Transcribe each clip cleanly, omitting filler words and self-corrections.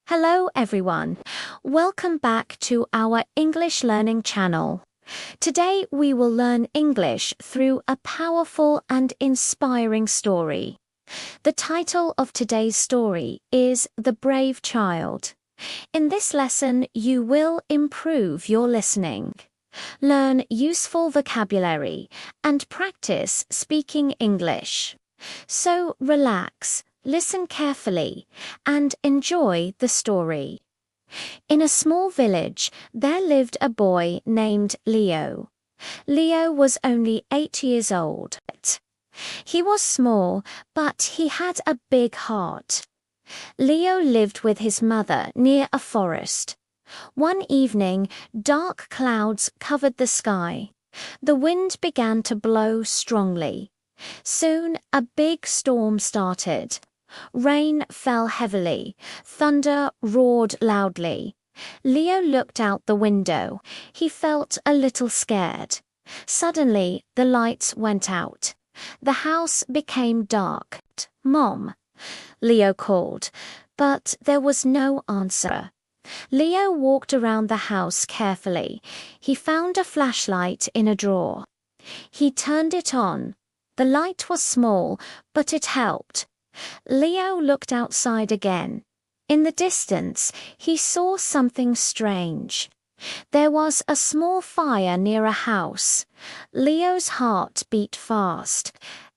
Hello everyone. Welcome back to our English learning channel. Today we will learn English through a powerful and inspiring story. The title of today's story is The Brave Child. In this lesson, you will improve your listening, learn useful vocabulary, and practice speaking English. So relax. Listen carefully and enjoy the story. In a small village, there lived a boy named Leo. Leo was only 8 years old. He was small, but he had a big heart. Leo lived with his mother near a forest. One evening, dark clouds covered the sky. The wind began to blow strongly. Soon, a big storm started. Rain fell heavily. Thunder roared loudly. Leo looked out the window. He felt a little scared. Suddenly, the lights went out. The house became dark. "Mom," Leo called, but there was no answer. Leo walked around the house carefully. He found a flashlight in a drawer. He turned it on. The light was small, but it helped. Leo looked outside again. In the distance, he saw something strange. There was a small fire near a house. Leo's heart beat fast.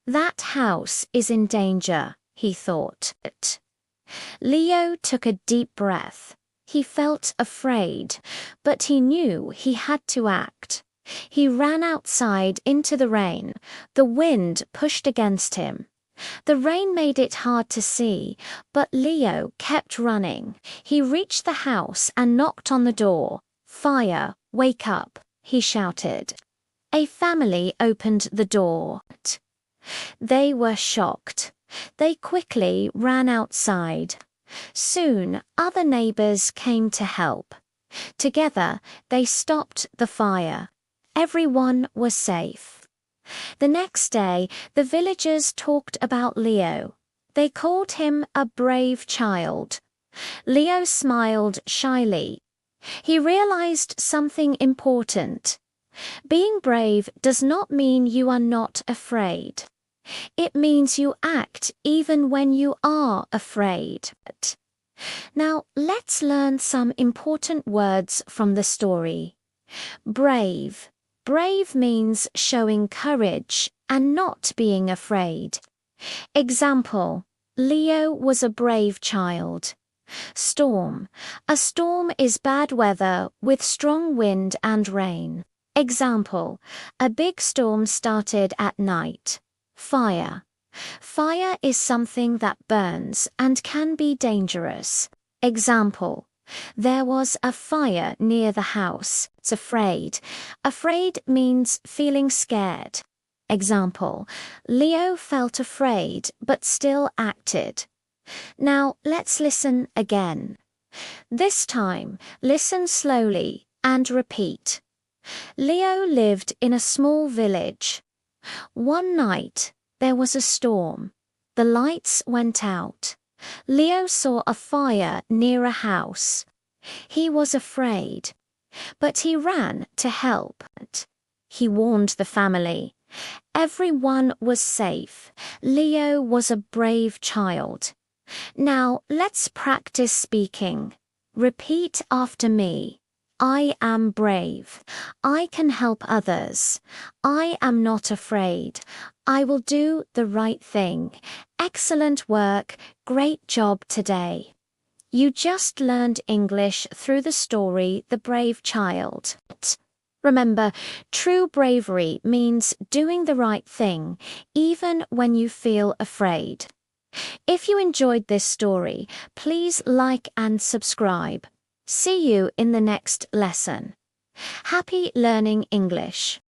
That house is in danger, he thought. Leo took a deep breath. He felt afraid, but he knew he had to act. He ran outside into the rain. The wind pushed against him. The rain made it hard to see, but Leo kept running. He reached the house and knocked on the door. "Fire, wake up," he shouted. A family opened the door. They were shocked. They quickly ran outside. Soon, other neighbors came to help. Together, they stopped the fire. Everyone was safe. The next day, the villagers talked about Leo. They called him a brave child. Leo smiled shyly. He realized something important. Being brave does not mean you are not afraid. It means you act even when you are afraid. Now, let's learn some important words from the story. Brave. Brave means showing courage and not being afraid. Example: Leo was a brave child. Storm. A storm is bad weather with strong wind and rain. Example: a big storm started at night. Fire. Fire is something that burns and can be dangerous. Example: there was a fire near the house. It's afraid. Afraid means feeling scared. Example: Leo felt afraid but still acted. Now let's listen again. This time, listen slowly and repeat. Leo lived in a small village. One night, there was a storm. The lights went out. Leo saw a fire near a house. He was afraid, but he ran to help. He warned the family. Everyone was safe. Leo was a brave child. Now let's practice speaking. Repeat after me. I am brave. I can help others. I am not afraid. I will do the right thing. Excellent work. Great job today. You just learned English through the story The Brave Child. Remember, true bravery means doing the right thing, even when you feel afraid. If you enjoyed this story, please like and subscribe. See you in the next lesson. Happy learning English.